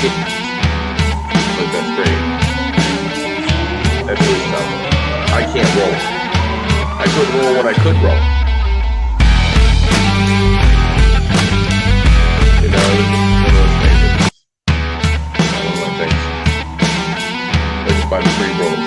But that's great. That's really tough. I can't roll. I couldn't roll when I could roll. You know, it's one of those things. It's one of my things. I just buy the free rolls.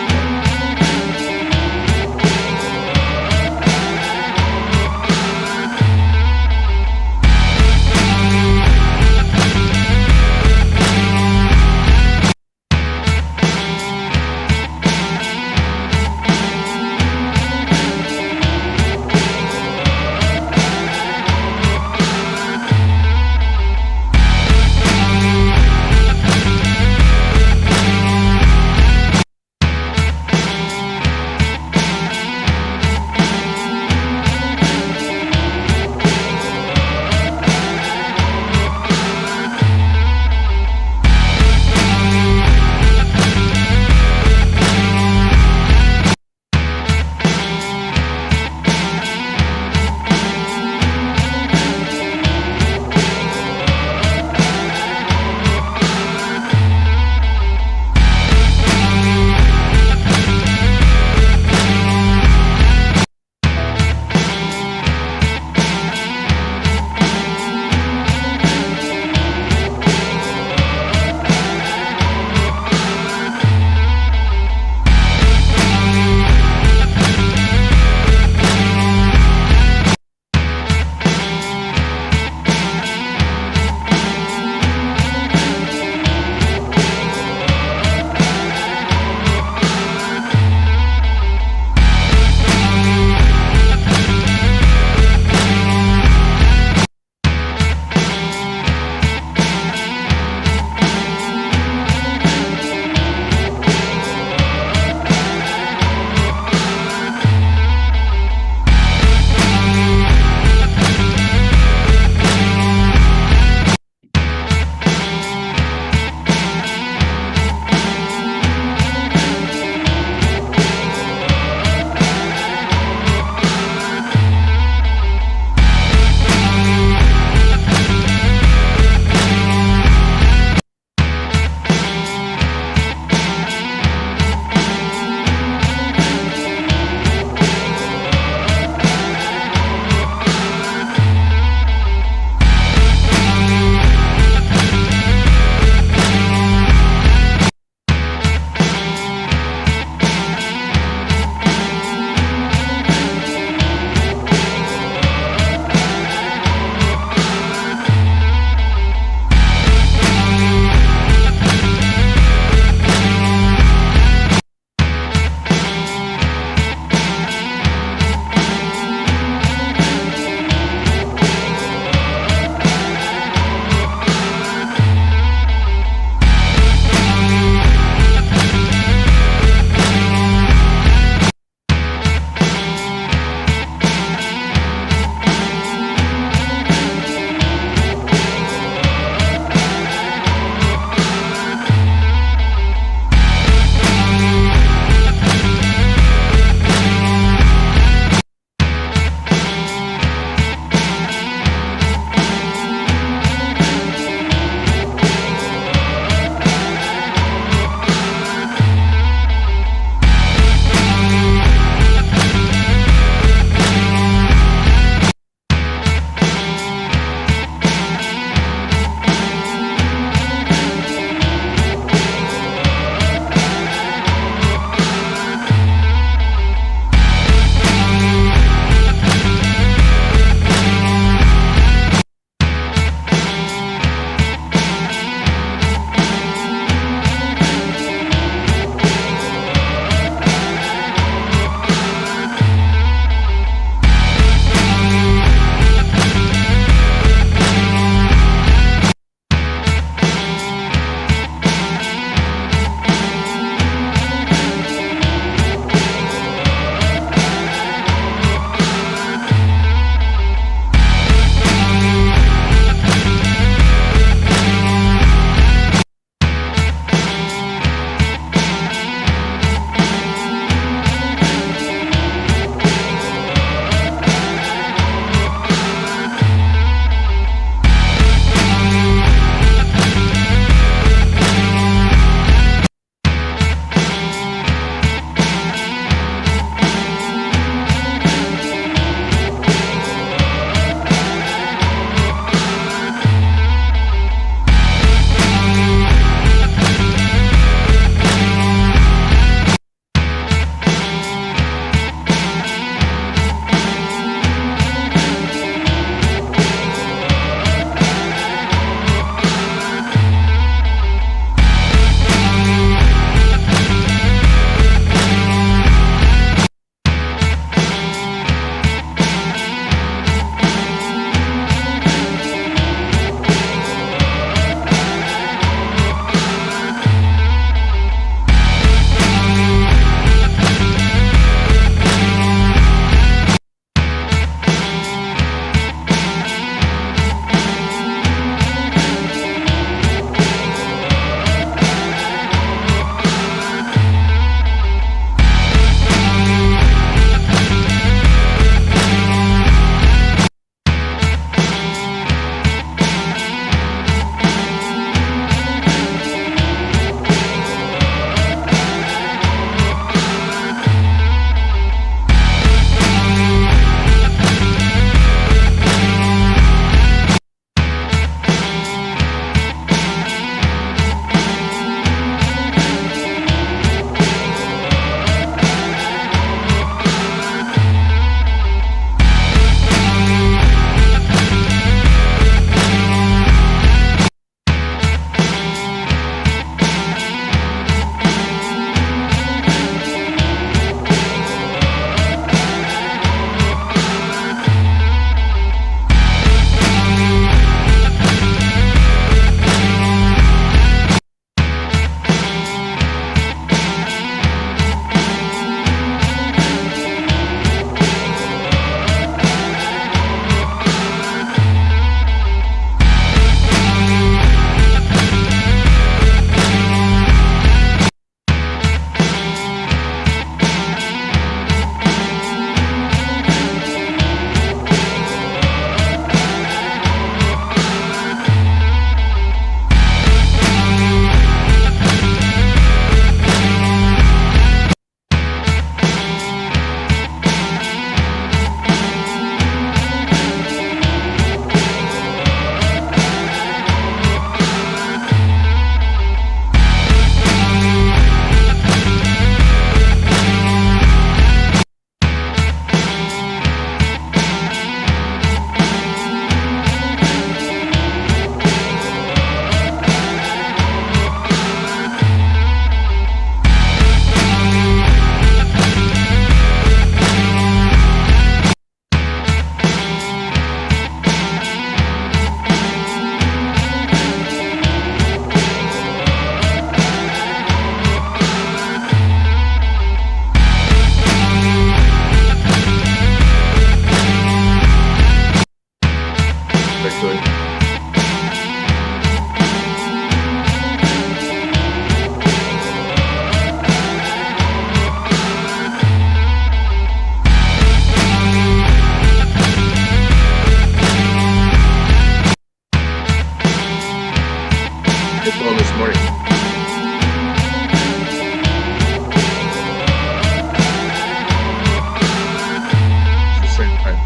It's on this morning. It's the same time.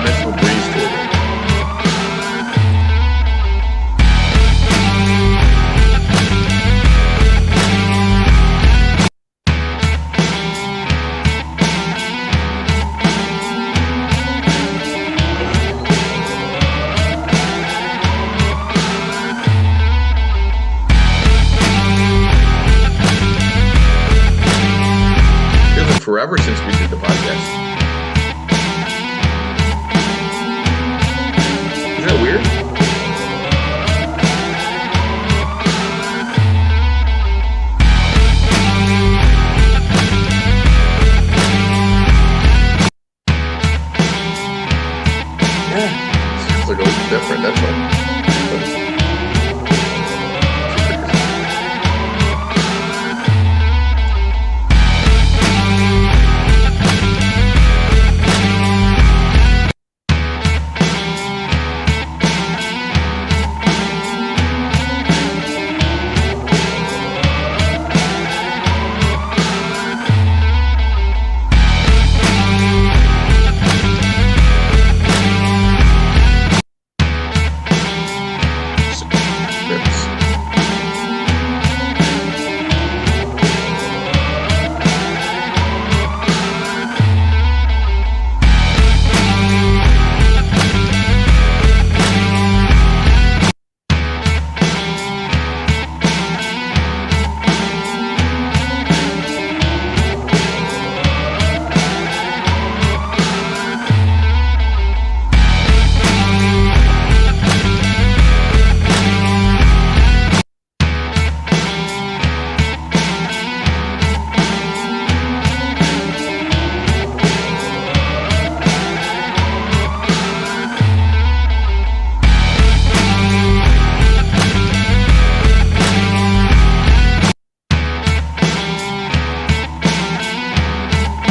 Nice little breeze to it. Feels like forever since we did the podcast. Is that weird? Yeah, sounds like a little different. That's all.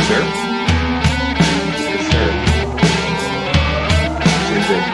Sir? Yes, sir. Same thing.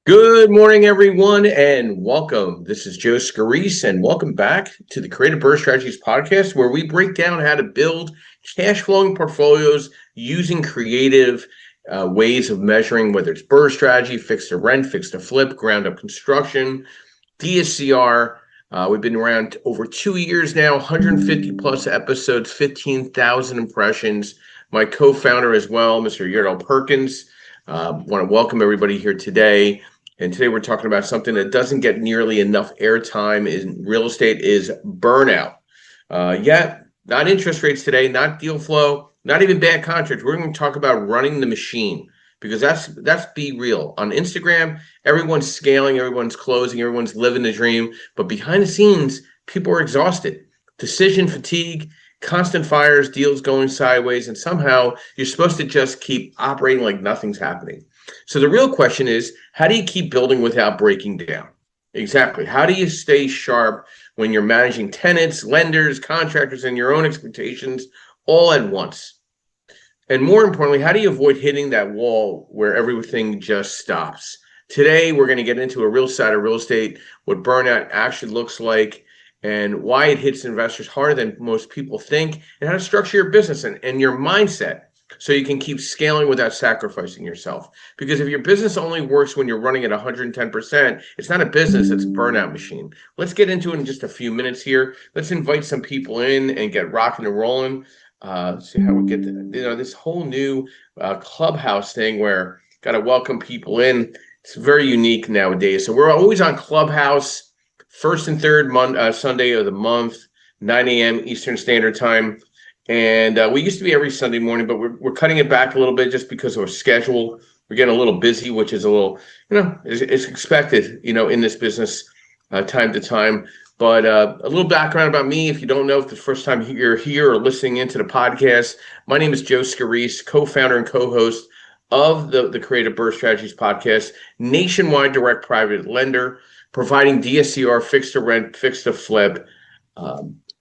Good morning, everyone, and welcome. This is Joe Scarice, and welcome back to the Creative Burst Strategies podcast, where we break down how to build cash flowing portfolios using creative ways of measuring, whether it's burst strategy, fixed to rent, fixed to flip, ground up construction, DSCR. We've been around over 2 years now, 150 plus episodes, 15,000 impressions. My co-founder as well, Mr. Yerdal Perkins. Want to welcome everybody here today. And today we're talking about something that doesn't get nearly enough airtime in real estate is burnout. Yet, not interest rates today, not deal flow, not even bad contracts. We're going to talk about running the machine, because that's be real. On Instagram, everyone's scaling, everyone's closing, everyone's living the dream. But behind the scenes, people are exhausted. Decision fatigue, constant fires, deals going sideways, and somehow you're supposed to just keep operating like nothing's happening. So the real question is, how do you keep building without breaking down? Exactly. How do you stay sharp when you're managing tenants, lenders, contractors, and your own expectations all at once? And more importantly, how do you avoid hitting that wall where everything just stops? Today, we're going to get into a real side of real estate, what burnout actually looks like, and why it hits investors harder than most people think, and how to structure your business and your mindset so you can keep scaling without sacrificing yourself. Because if your business only works when you're running at 110%, it's not a business, it's a burnout machine. Let's get into it in just a few minutes here. Let's invite some people in and get rocking and rolling. See how we get this whole new clubhouse thing where got to welcome people in. It's very unique nowadays. So we're always on Clubhouse, first and third Sunday of the month, 9 a.m. Eastern Standard Time. And we used to be every Sunday morning, but we're cutting it back a little bit just because of our schedule. We're getting a little busy, which is a little, it's expected, in this business time to time. But a little background about me, if you don't know, if the first time you're here or listening into the podcast, my name is Joe Scarice, co-founder and co-host of the Creative Burst Strategies podcast, nationwide direct private lender, providing DSCR, fixed to rent, fixed to flip,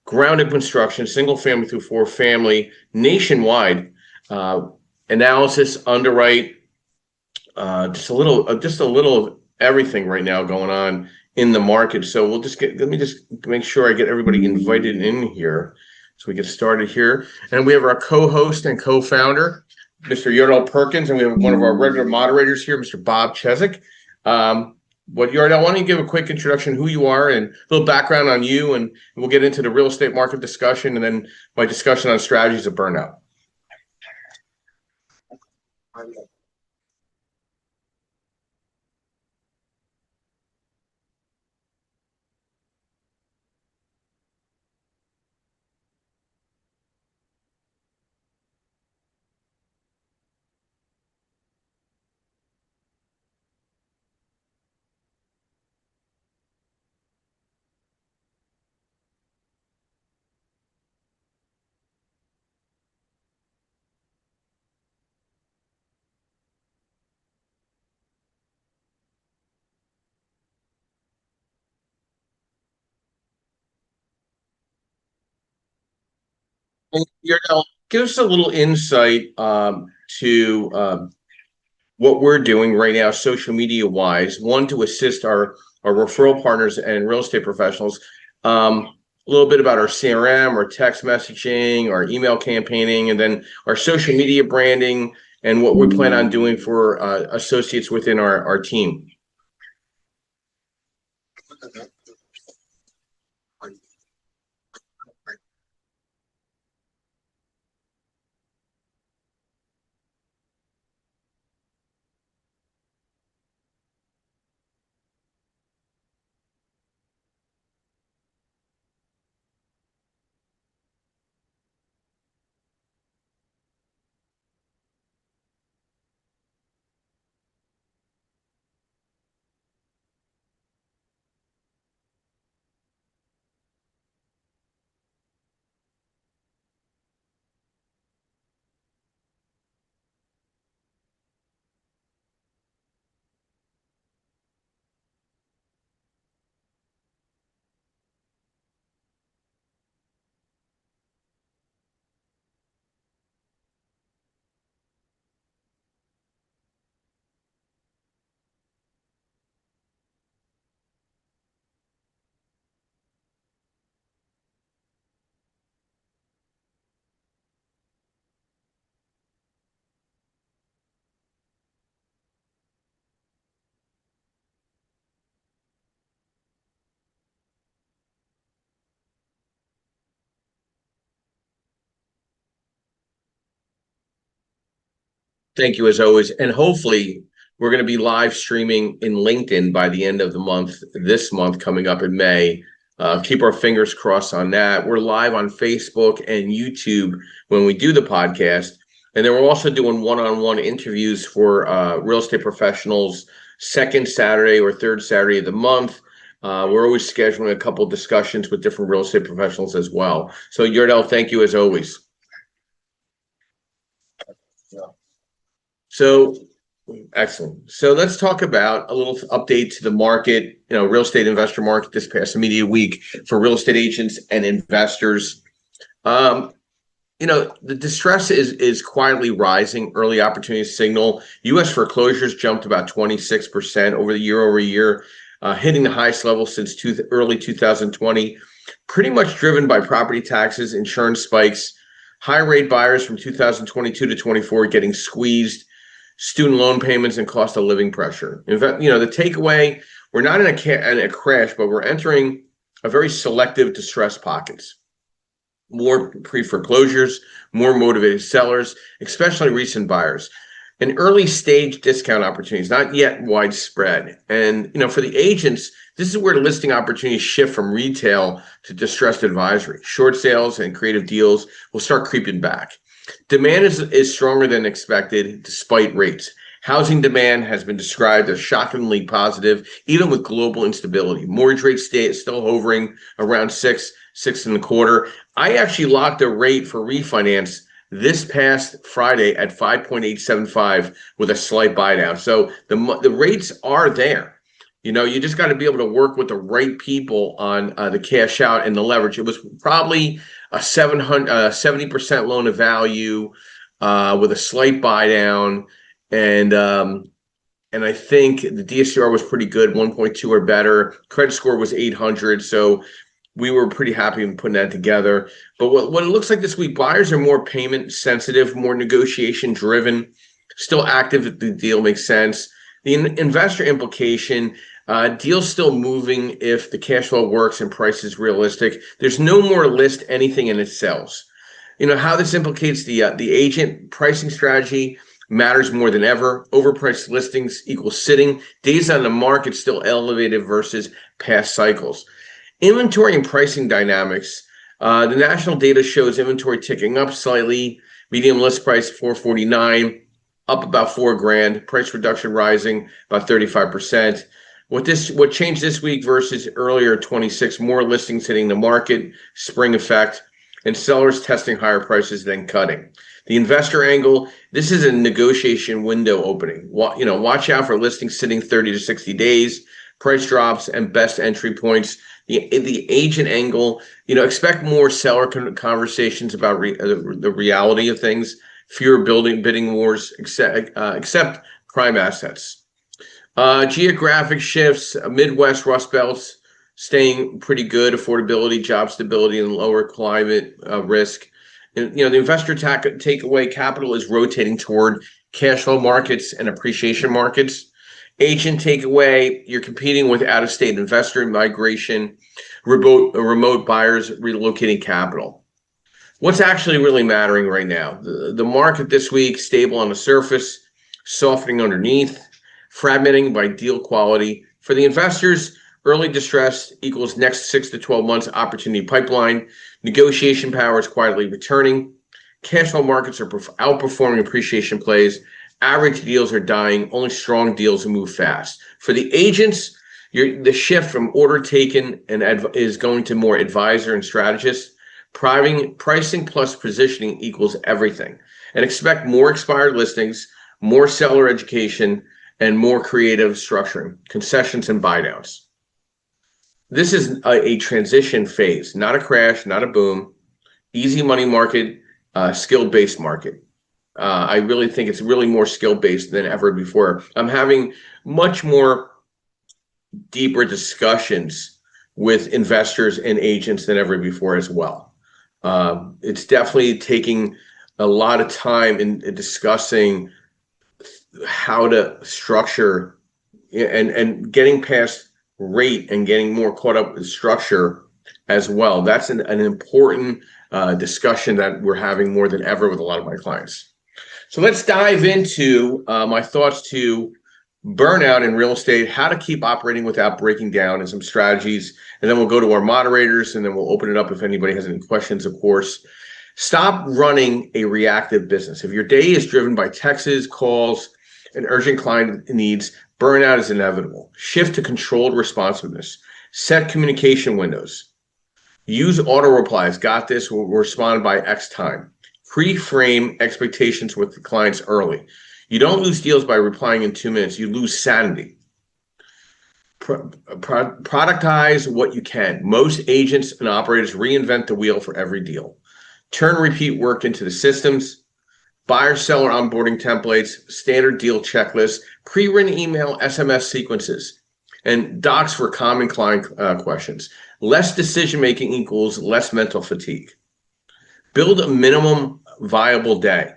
ground-up construction, single family through four family, nationwide, analysis, underwrite, just a little of everything right now going on in the market. So let me just make sure I get everybody invited in here so we get started here. And we have our co-host and co-founder, Mr. Yordell Perkins, and we have one of our regular moderators here, Mr. Bob Chezik. Yordell, why don't you give a quick introduction, who you are, and a little background on you, and we'll get into the real estate market discussion, and then my discussion on strategies of burnout. Yordell, give us a little insight to what we're doing right now, social media wise. One, to assist our referral partners and real estate professionals. A little bit about our CRM, our text messaging, our email campaigning, and then our social media branding and what we plan on doing for associates within our team. Thank you as always. And hopefully we're going to be live streaming in LinkedIn by the end of the month, this month coming up in May. Keep our fingers crossed on that. We're live on Facebook and YouTube when we do the podcast. And then we're also doing one-on-one interviews for real estate professionals, second Saturday or third Saturday of the month. We're always scheduling a couple of discussions with different real estate professionals as well. So Yordell, thank you as always. So excellent. So let's talk about a little update to the market, real estate investor market this past immediate week for real estate agents and investors. The distress is quietly rising. Early opportunity signal. U.S. foreclosures jumped about 26% over the year, hitting the highest level since early 2020. pretty much driven by property taxes, insurance spikes, high rate buyers from 2022 to 24 getting squeezed, student loan payments, and cost of living pressure. In fact, the takeaway, we're not in a crash, but we're entering a very selective distressed pockets. More pre-foreclosures, more motivated sellers, especially recent buyers, and early stage discount opportunities, not yet widespread. And for the agents, this is where the listing opportunities shift from retail to distressed advisory. Short sales and creative deals will start creeping back. Demand is stronger than expected despite rates. Housing demand has been described as shockingly positive, even with global instability. Mortgage rates still hovering around 6.25. I actually locked a rate for refinance this past Friday at 5.875 with a slight buy down. So the rates are there. You just got to be able to work with the right people on the cash out and the leverage. It was probably a 70% loan to value with a slight buy down, and I think the DSCR was pretty good, 1.2 or better. Credit score was 800, so we were pretty happy in putting that together. But what it looks like this week, buyers are more payment sensitive, more negotiation driven, still active if the deal makes sense. The investor implication, deals still moving if the cash flow works and price is realistic. There's no more list anything and it sells. How this implicates the agent pricing strategy matters more than ever. Overpriced listings equals sitting. Days on the market still elevated versus past cycles. Inventory and pricing dynamics. The national data shows inventory ticking up slightly. Medium list price 449, up about $4,000. Price reduction rising about 35%. What changed this week versus earlier 26? More listings hitting the market, spring effect, and sellers testing higher prices than cutting. The investor angle. This is a negotiation window opening. Watch out for listings sitting 30 to 60 days. Price drops and best entry points. The agent angle, expect more seller conversations about the reality of things, fewer bidding wars, except prime assets. Geographic shifts, Midwest Rust Belts staying pretty good, affordability, job stability, and lower climate risk. And, the investor takeaway capital is rotating toward cash flow markets and appreciation markets. Agent takeaway, you're competing with out-of-state investor migration, remote buyers relocating capital. What's actually really mattering right now? The market this week, stable on the surface, softening underneath, fragmenting by deal quality. For the investors, early distress equals next 6 to 12 months opportunity pipeline. Negotiation power is quietly returning. Cash flow markets are outperforming appreciation plays. Average deals are dying. Only strong deals move fast. For the agents, the shift from order taken and is going to more advisor and strategist. Pricing plus positioning equals everything. And expect more expired listings, more seller education, and more creative structuring, concessions and buy downs. This is a transition phase, not a crash, not a boom. Easy money market, skill-based market. I really think it's really more skill-based than ever before. I'm having much more deeper discussions with investors and agents than ever before as well. It's definitely taking a lot of time in discussing how to structure and getting past rate and getting more caught up with structure as well. That's an important discussion that we're having more than ever with a lot of my clients. So let's dive into my thoughts to burnout in real estate, how to keep operating without breaking down, and some strategies. And then we'll go to our moderators, and then we'll open it up if anybody has any questions, of course. Stop running a reactive business. If your day is driven by texts, calls, and urgent client needs, burnout is inevitable. Shift to controlled responsiveness. Set communication windows. Use auto replies. Got this. We'll respond by X time. Pre-frame expectations with the clients early. You don't lose deals by replying in 2 minutes. You lose sanity. Productize what you can. Most agents and operators reinvent the wheel for every deal. Turn repeat work into the systems. Buyer-seller onboarding templates, standard deal checklists, pre-written email, SMS sequences, and docs for common client questions. Less decision making equals less mental fatigue. Build a minimum viable day.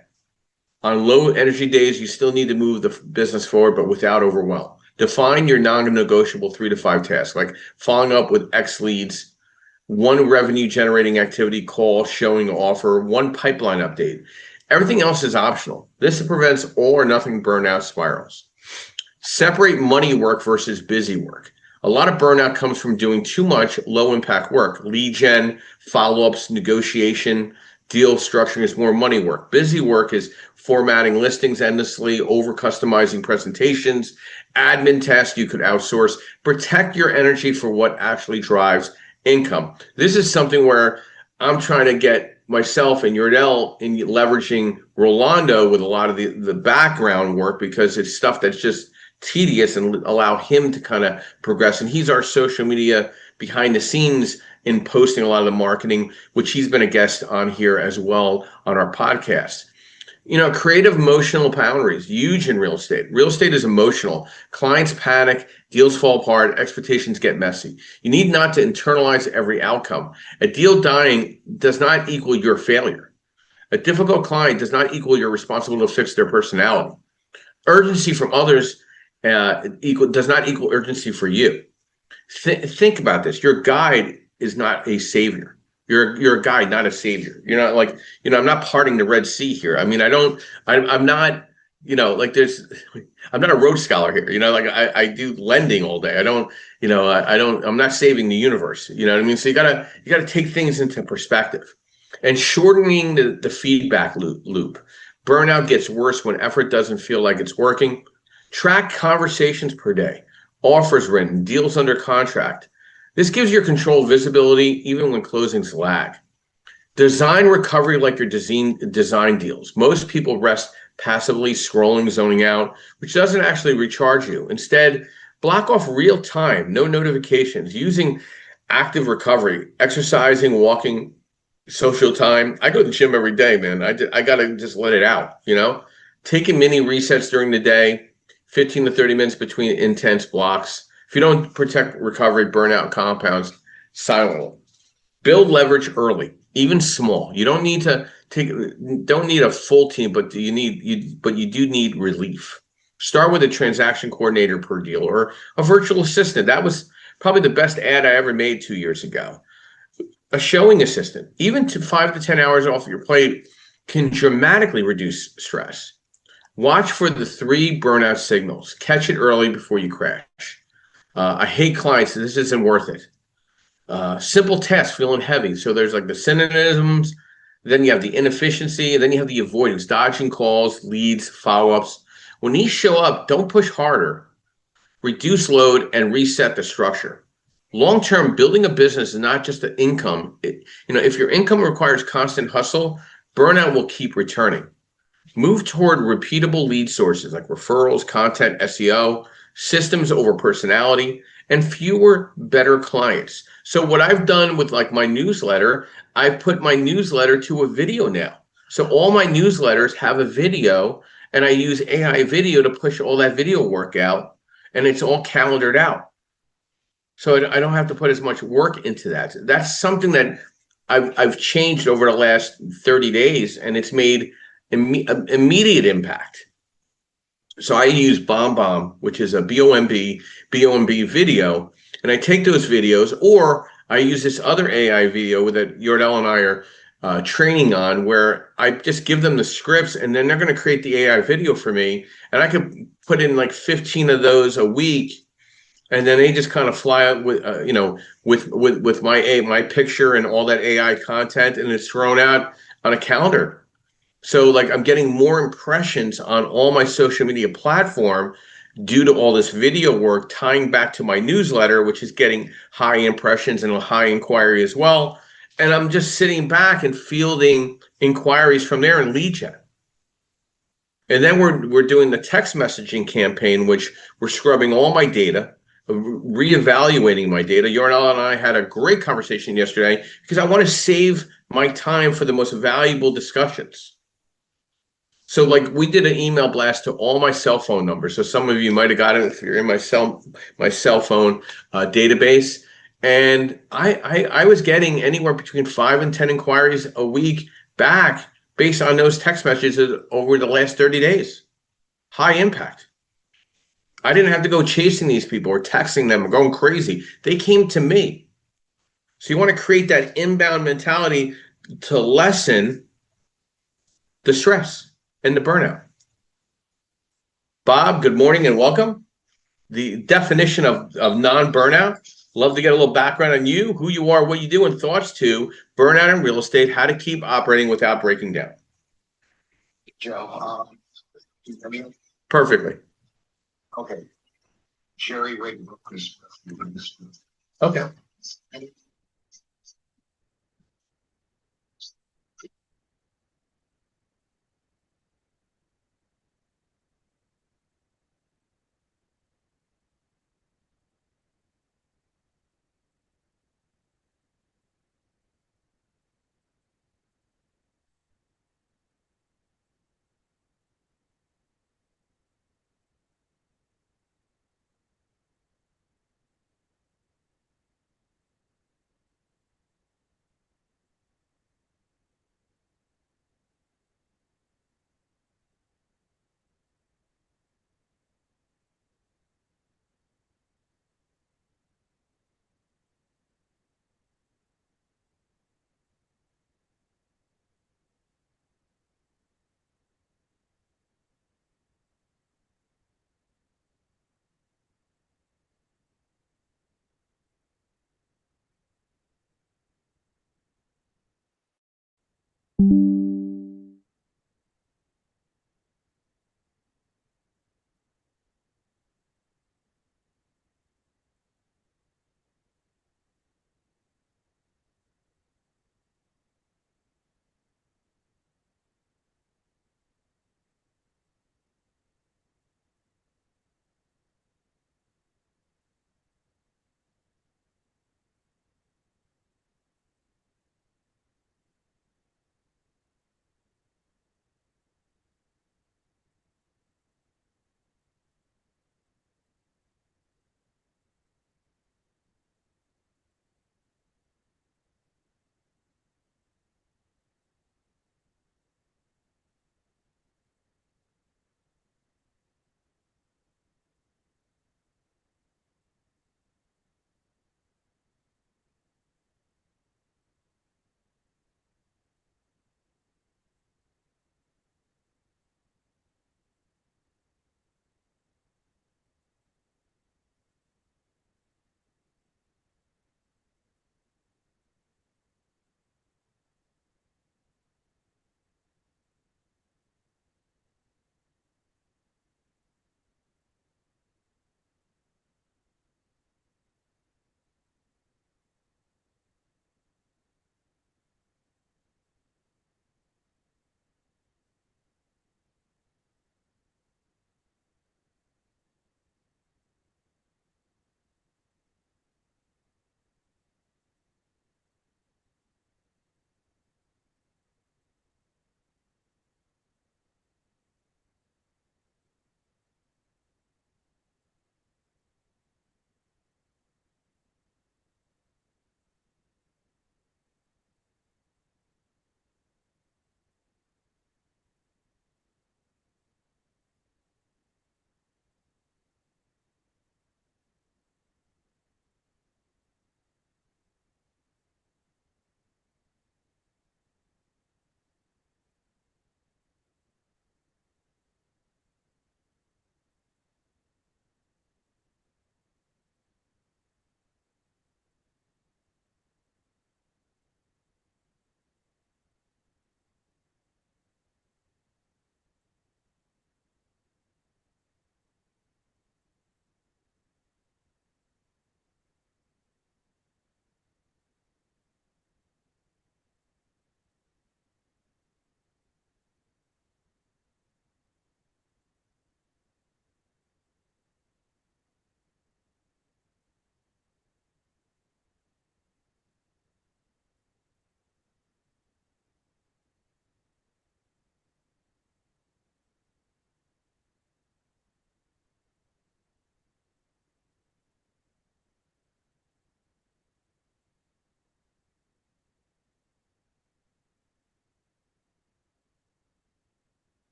On low energy days, you still need to move the business forward, but without overwhelm. Define your non-negotiable 3 to 5 tasks, like following up with X leads, one revenue generating activity, call, showing, offer, one pipeline update. Everything else is optional. This prevents all or nothing burnout spirals. Separate money work versus busy work. A lot of burnout comes from doing too much low impact work. Lead gen, follow-ups, negotiation, deal structuring is more money work. Busy work is formatting listings endlessly, over customizing presentations, admin tasks you could outsource. Protect your energy for what actually drives income. This is something where I'm trying to get myself and Yordell in leveraging Rolando with a lot of the background work, because it's stuff that's just tedious, and allow him to kind of progress. And he's our social media behind the scenes in posting a lot of the marketing, which he's been a guest on here as well on our podcast. Creative emotional boundaries, huge in real estate. Real estate is emotional. Clients panic, deals fall apart, expectations get messy. You need not to internalize every outcome. A deal dying does not equal your failure. A difficult client does not equal your responsibility to fix their personality. Urgency from others does not equal urgency for you. Think about this. Your guide is not a savior. You're a guide, not a savior. You're not like, I'm not parting the Red Sea here. I mean, I'm not, I'm not a Rhodes Scholar here. I do lending all day. I'm not saving the universe. You know what I mean? So you gotta take things into perspective, and shortening the feedback loop. Burnout gets worse when effort doesn't feel like it's working. Track conversations per day, offers written, deals under contract. This gives your control visibility even when closings lag. Design recovery like your design deals. Most people rest passively, scrolling, zoning out, which doesn't actually recharge you. Instead, block off real time, no notifications, using active recovery, exercising, walking, social time. I go to the gym every day, man. I got to just let it out, Taking mini resets during the day, 15 to 30 minutes between intense blocks. If you don't protect recovery, burnout compounds silently. Build leverage early, even small. You don't need a full team, but you do need relief. Start with a transaction coordinator per deal, or a virtual assistant. That was probably the best ad I ever made 2 years ago. A showing assistant, even to 5 to 10 hours off your plate, can dramatically reduce stress. Watch for the 3 burnout signals. Catch it early before you crash. I hate clients. This isn't worth it. Simple tasks feeling heavy. So there's like the synonyms, then you have the inefficiency, and then you have the avoidance, dodging calls, leads, follow-ups. When these show up, don't push harder. Reduce load and reset the structure. Long-term, building a business is not just the income. If your income requires constant hustle, burnout will keep returning. Move toward repeatable lead sources like referrals, content, SEO, systems over personality, and fewer, better clients. So what I've done with like my newsletter, I've put my newsletter to a video now. So all my newsletters have a video, and I use AI video to push all that video work out, and it's all calendared out. So I don't have to put as much work into that. That's something that I've changed over the last 30 days, and it's made immediate impact. So I use BombBomb, which is a BOMB video, and I take those videos, or I use this other AI video that Yordell and I are training on, where I just give them the scripts, and then they're going to create the AI video for me, and I could put in like 15 of those a week, and then they just kind of fly out with with my picture and all that AI content, and it's thrown out on a calendar. So like I'm getting more impressions on all my social media platform due to all this video work, tying back to my newsletter, which is getting high impressions and a high inquiry as well. And I'm just sitting back and fielding inquiries from there and lead gen. And then we're doing the text messaging campaign, which we're scrubbing all my data, reevaluating my data. Yordell and I had a great conversation yesterday because I want to save my time for the most valuable discussions. So like we did an email blast to all my cell phone numbers. So some of you might have got it if you're in my cell phone database. And I was getting anywhere between 5 and 10 inquiries a week back based on those text messages over the last 30 days. High impact. I didn't have to go chasing these people or texting them or going crazy. They came to me. So you want to create that inbound mentality to lessen the stress and the burnout. Bob, good morning and welcome. The definition of non-burnout. Love to get a little background on you, who you are, what you do, and thoughts to burnout in real estate, how to keep operating without breaking down. Joe, can you hear me? Perfectly. Okay. Jerry Rig. Okay.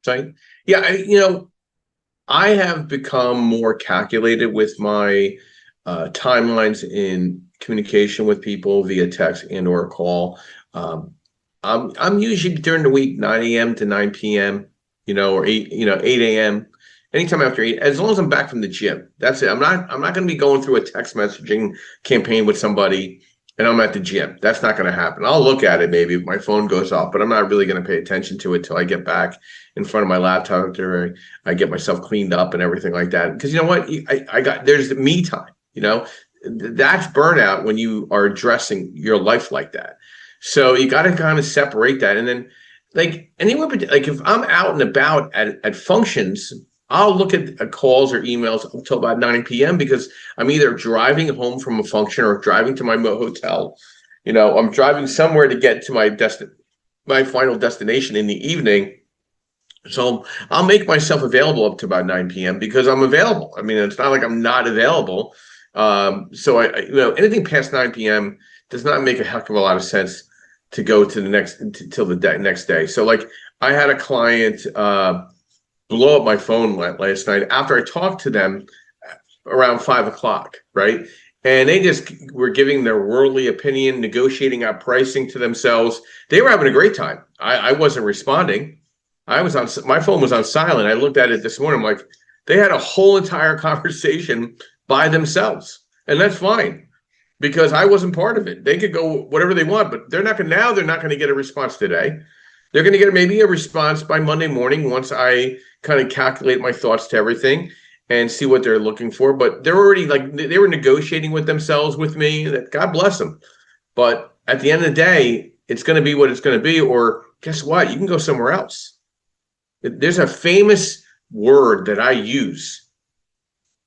site. Yeah, I have become more calculated with my timelines in communication with people via text and or call. Um, I'm usually during the week 9 a.m. to 9 p.m. Or 8 a.m. Anytime after 8, as long as I'm back from the gym. That's it. I'm not going to be going through a text messaging campaign with somebody and I'm at the gym. That's not going to happen. I'll look at it maybe if my phone goes off, but I'm not really going to pay attention to it till I get back in front of my laptop after I get myself cleaned up and everything like that. Because you know what? There's the me time, that's burnout when you are addressing your life like that. So you got to kind of separate that. And then like anywhere, like if I'm out and about at functions, I'll look at calls or emails until about 9 p.m. because I'm either driving home from a function or driving to my hotel. I'm driving somewhere to get to my final destination in the evening. So I'll make myself available up to about 9 p.m. because I'm available. I mean, it's not like I'm not available. So anything past 9 p.m. does not make a heck of a lot of sense to go to the next day. So like I had a client blow up my phone last night after I talked to them around 5 o'clock, right? And they just were giving their worldly opinion, negotiating out pricing to themselves. They were having a great time. I wasn't responding. My phone was on silent. I looked at it this morning. I'm like, they had a whole entire conversation by themselves. And that's fine because I wasn't part of it. They could go whatever they want, but they're not going to get a response today. They're going to get maybe a response by Monday morning once I kind of calculate my thoughts to everything and see what they're looking for. But they're already they were negotiating with themselves with me. That God bless them. But at the end of the day, it's going to be what it's going to be. Or guess what? You can go somewhere else. There's a famous word that I use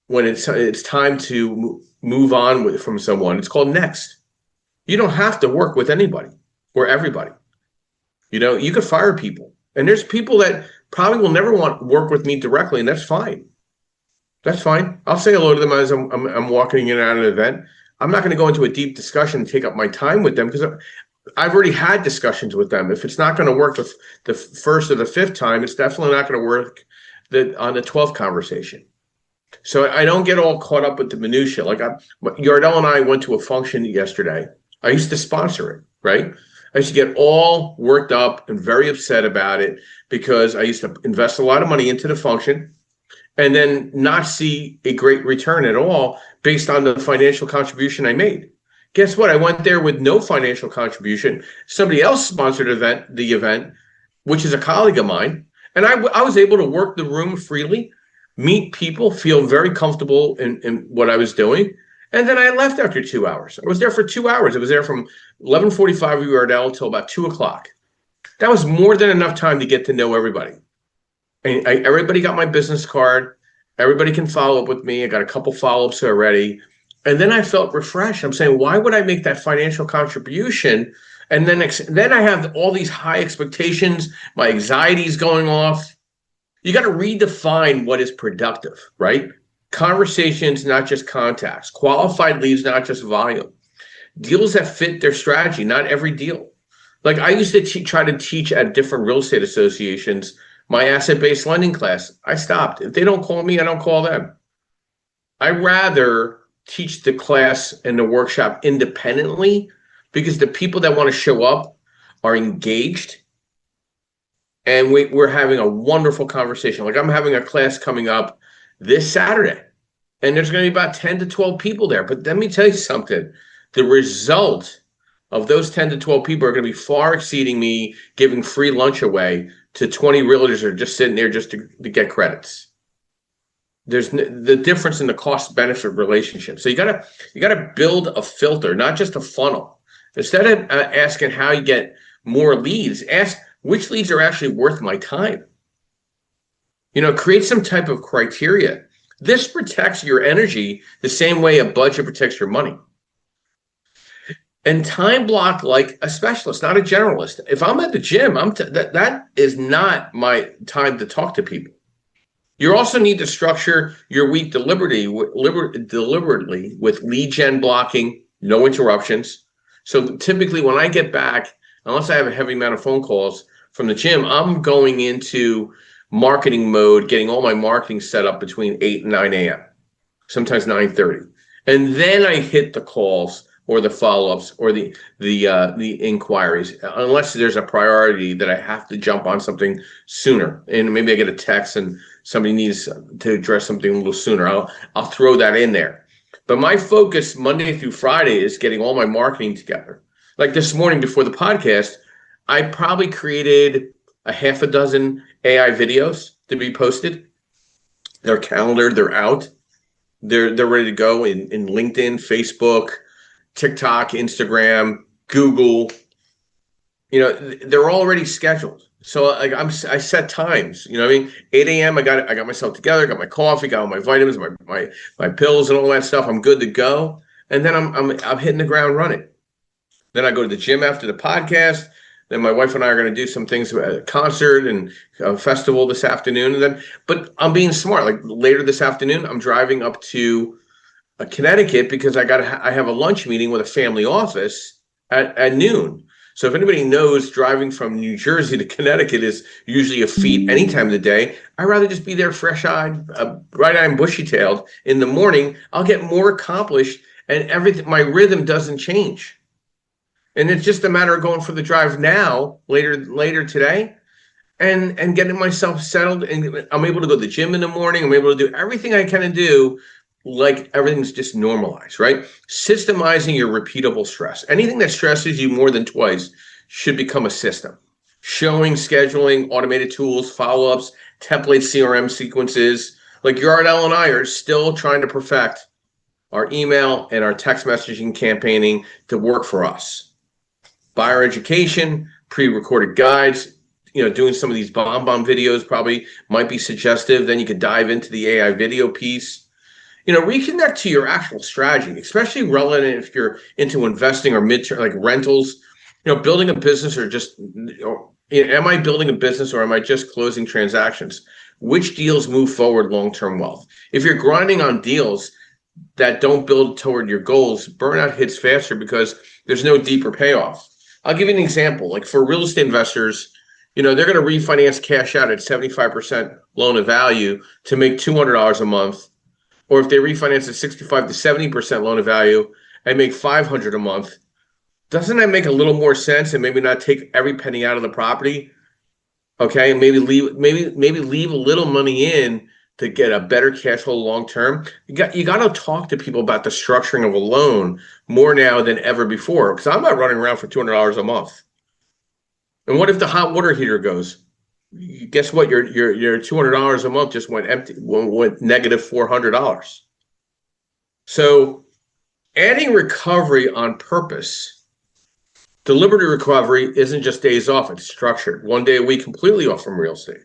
when it's time to move on from someone. It's called next. You don't have to work with anybody or everybody. You could fire people, and there's people that probably will never want to work with me directly, and that's fine. That's fine. I'll say hello to them as I'm walking in and out of an event. I'm not going to go into a deep discussion and take up my time with them because I've already had discussions with them. If it's not going to work the first or the fifth time, it's definitely not going to work on the 12th conversation. So I don't get all caught up with the minutia. Like Yardell and I went to a function yesterday. I used to sponsor it, right? I used to get all worked up and very upset about it because I used to invest a lot of money into the function and then not see a great return at all based on the financial contribution I made. Guess what? I went there with no financial contribution. Somebody else sponsored the event, which is a colleague of mine. And I was able to work the room freely, meet people, feel very comfortable in what I was doing. And then I left after 2 hours. I was there for 2 hours. I was there from 11:45 Yardell till about 2 o'clock. That was more than enough time to get to know everybody. And everybody got my business card. Everybody can follow up with me. I got a couple follow-ups already. And then I felt refreshed. I'm saying, why would I make that financial contribution? And then I have all these high expectations. My anxiety is going off. You got to redefine what is productive, right? Conversations, not just contacts. Qualified leads, not just volume. Deals that fit their strategy, not every deal. Like I used to try to teach at different real estate associations my asset-based lending class. I stopped. If they don't call me, I don't call them. I rather teach the class and the workshop independently because the people that want to show up are engaged and we're having a wonderful conversation. Like I'm having a class coming up this Saturday and there's going to be about 10 to 12 people there. But let me tell you something. The result of those 10 to 12 people are going to be far exceeding me giving free lunch away to 20 realtors who are just sitting there just to get credits. There's the difference in the cost benefit relationship. So you gotta build a filter, not just a funnel. Instead of asking how you get more leads, ask which leads are actually worth my time. Create some type of criteria. This protects your energy the same way a budget protects your money. And time block like a specialist, not a generalist. If I'm at the gym, that is not my time to talk to people. You also need to structure your week deliberately with lead gen blocking, no interruptions. So typically when I get back, unless I have a heavy amount of phone calls from the gym, I'm going into marketing mode, getting all my marketing set up between 8 and 9 a.m., sometimes 9:30. And then I hit the calls or the follow-ups or the inquiries, unless there's a priority that I have to jump on something sooner. And maybe I get a text and somebody needs to address something a little sooner. I'll throw that in there. But my focus Monday through Friday is getting all my marketing together. Like this morning before the podcast, I probably created a half a dozen AI videos to be posted. They're calendared, they're out, they're ready to go in LinkedIn, Facebook, TikTok, Instagram, Google. They're already scheduled. So like I set times. You know what I mean? 8 a.m. I got myself together, got my coffee, got all my vitamins, my pills and all that stuff. I'm good to go. And then I'm hitting the ground running. Then I go to the gym after the podcast. Then my wife and I are going to do some things at a concert and a festival this afternoon. But I'm being smart. Like later this afternoon, I'm driving up to Connecticut because I have a lunch meeting with a family office at noon. So if anybody knows, driving from New Jersey to Connecticut is usually a feat any time of the day. I'd rather just be there fresh-eyed, bright-eyed and bushy-tailed in the morning. I'll get more accomplished, and everything. My rhythm doesn't change. And it's just a matter of going for the drive now, later today, and getting myself settled. And I'm able to go to the gym in the morning. I'm able to do everything I can do, like everything's just normalized, right? Systemizing your repeatable stress. Anything that stresses you more than twice should become a system. Showing, scheduling, automated tools, follow-ups, template CRM sequences. Like Yardell and I are still trying to perfect our email and our text messaging campaigning to work for us. Buyer education, pre-recorded guides, doing some of these bomb videos probably might be suggestive. Then you could dive into the AI video piece. Reconnect to your actual strategy, especially relevant if you're into investing or mid-term, like rentals, building a business or just, am I building a business or am I just closing transactions? Which deals move forward long-term wealth? If you're grinding on deals that don't build toward your goals, burnout hits faster because there's no deeper payoff. I'll give you an example. Like for real estate investors, they're going to refinance cash out at 75% loan to value to make $200 a month. Or if they refinance at 65 to 70% loan to value and make $500 a month, doesn't that make a little more sense and maybe not take every penny out of the property? Okay, and maybe leave a little money in to get a better cash flow long term. You got to talk to people about the structuring of a loan more now than ever before, because I'm not running around for $200 a month. And what if the hot water heater goes? Guess what? Your $200 a month just went empty, went negative $400. So adding recovery on purpose. Deliberate recovery isn't just days off, it's structured. 1 day a week completely off from real estate.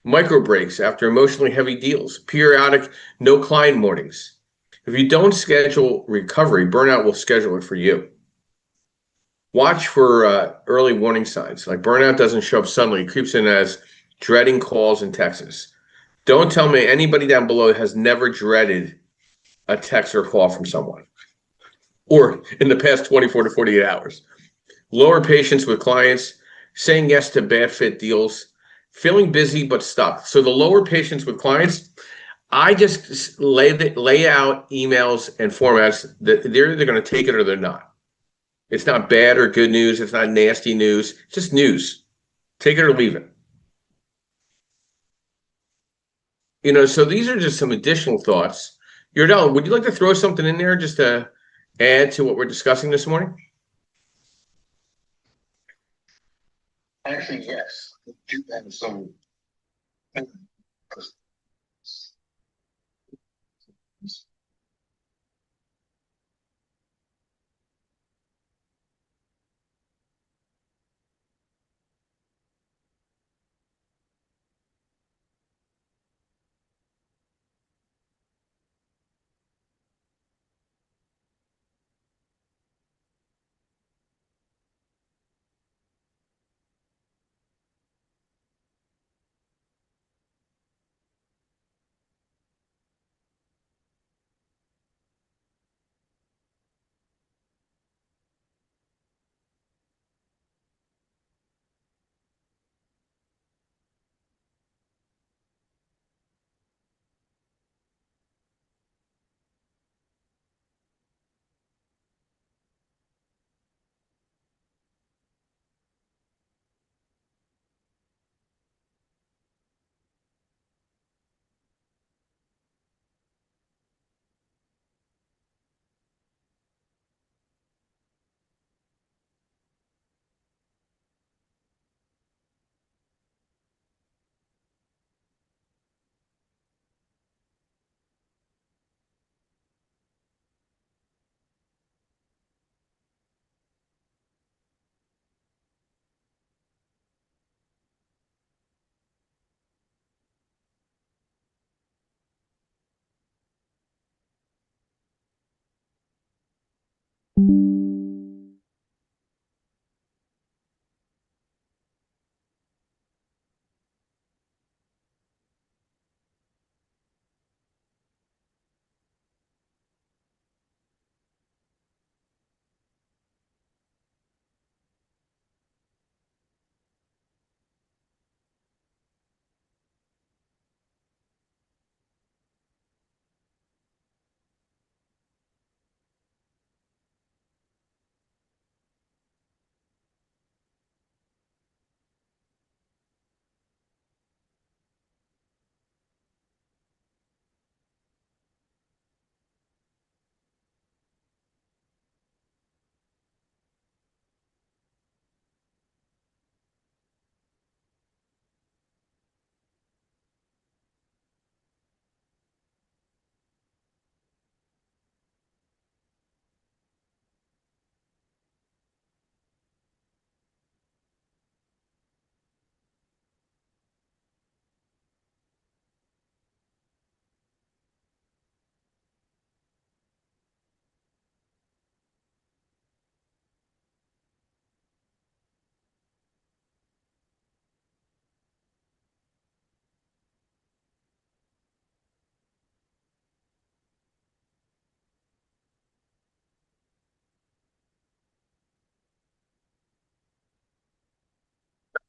Micro breaks after emotionally heavy deals. Periodic no client mornings. If you don't schedule recovery, burnout will schedule it for you. Watch for early warning signs. Like burnout doesn't show up suddenly. It creeps in as dreading calls and texts. Don't tell me anybody down below has never dreaded a text or call from someone, or in the past 24 to 48 hours. Lower patience with clients, saying yes to bad fit deals, feeling busy but stuck. So the lower patience with clients, I just lay out emails and formats that they're either going to take it or they're not. It's not bad or good news. It's not nasty news. It's just news. Take it or leave it. So these are just some additional thoughts. Yardell, would you like to throw something in there just to add to what we're discussing this morning? Actually, yes. Do that. So,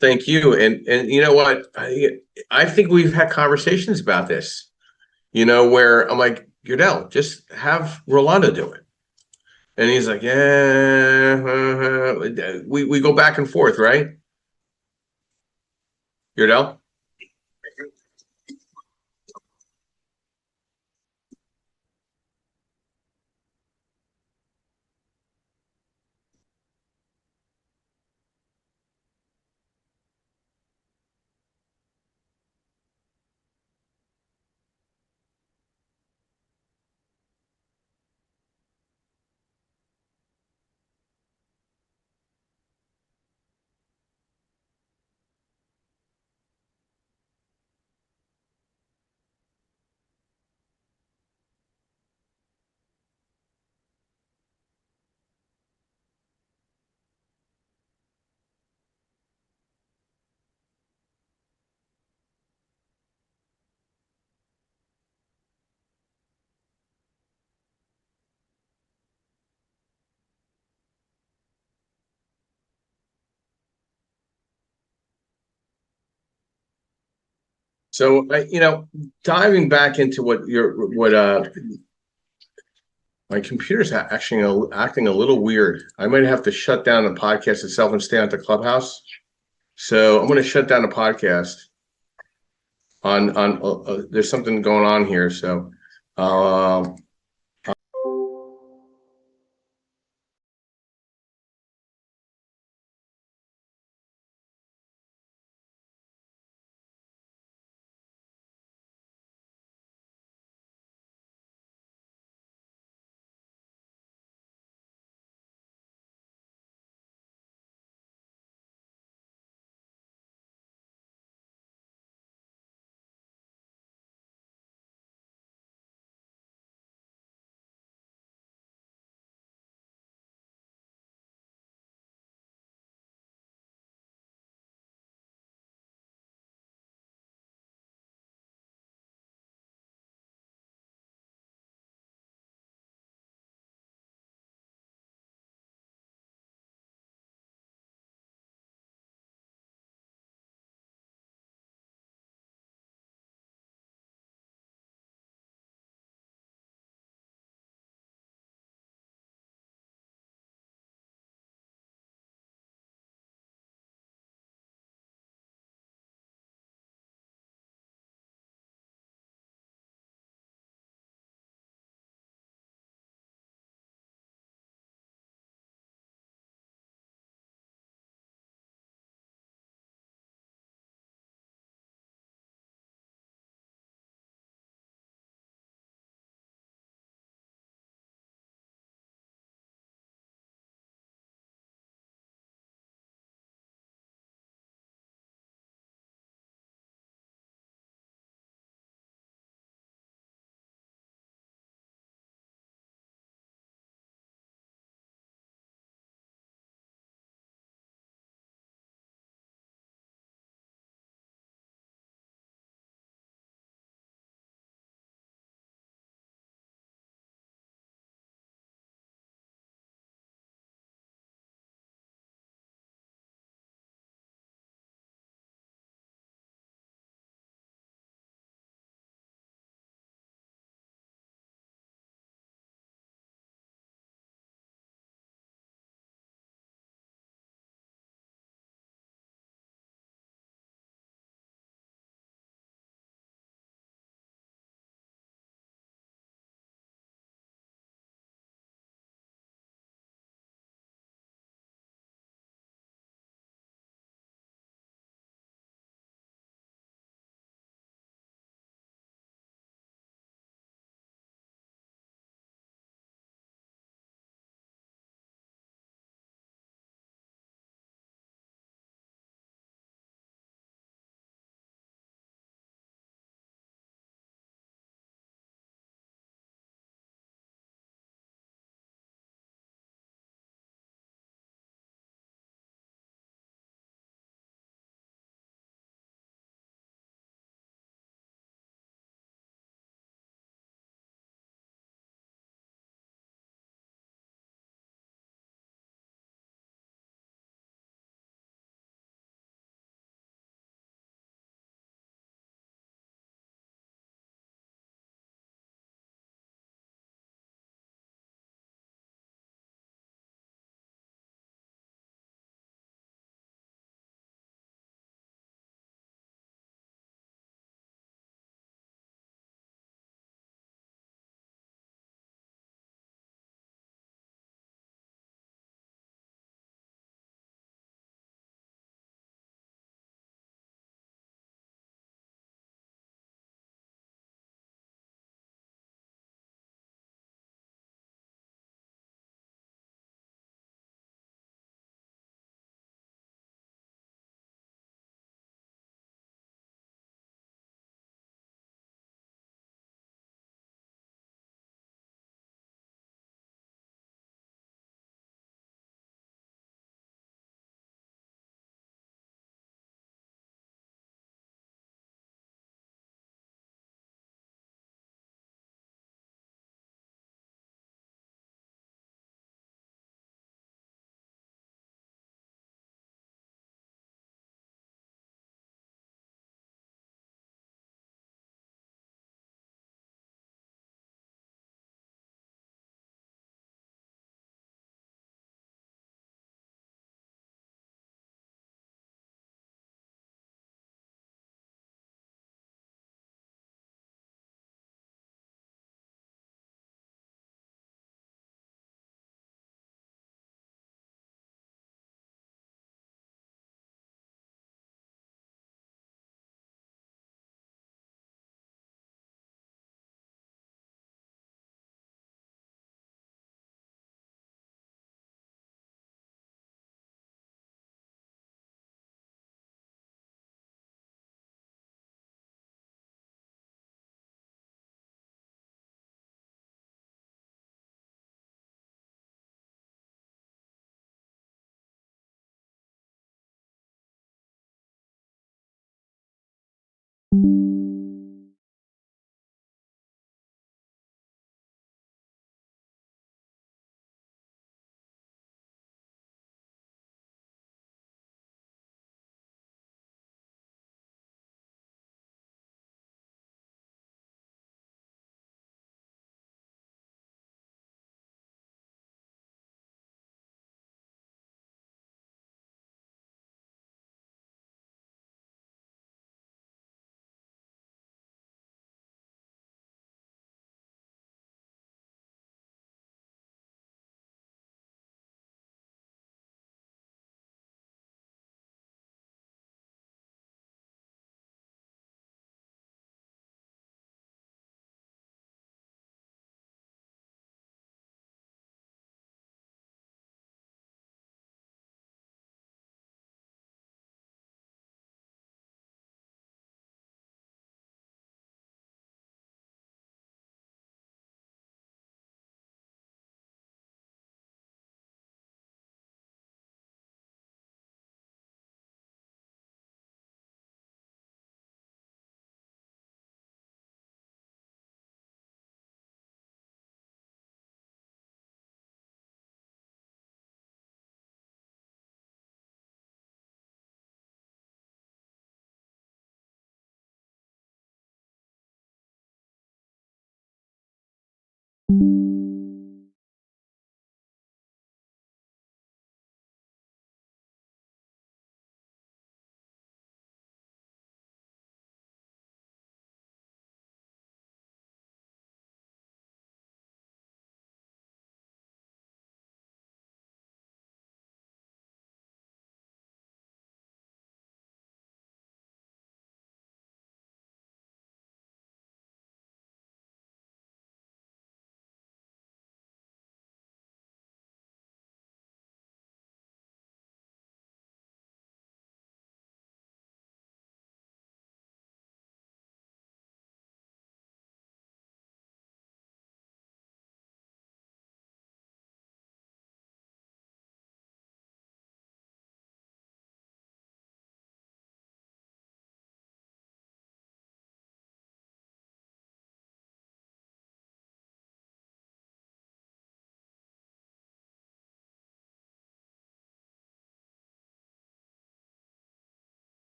Thank you. And you know what? I think we've had conversations about this, where I'm like, Goodell, just have Rolando do it. And he's like, yeah, we go back and forth, right? Goodell? So, diving back into what my computer's actually acting a little weird. I might have to shut down the podcast itself and stay on the Clubhouse. So I'm going to shut down the podcast on there's something going on here. So, uh,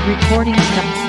Recording stop.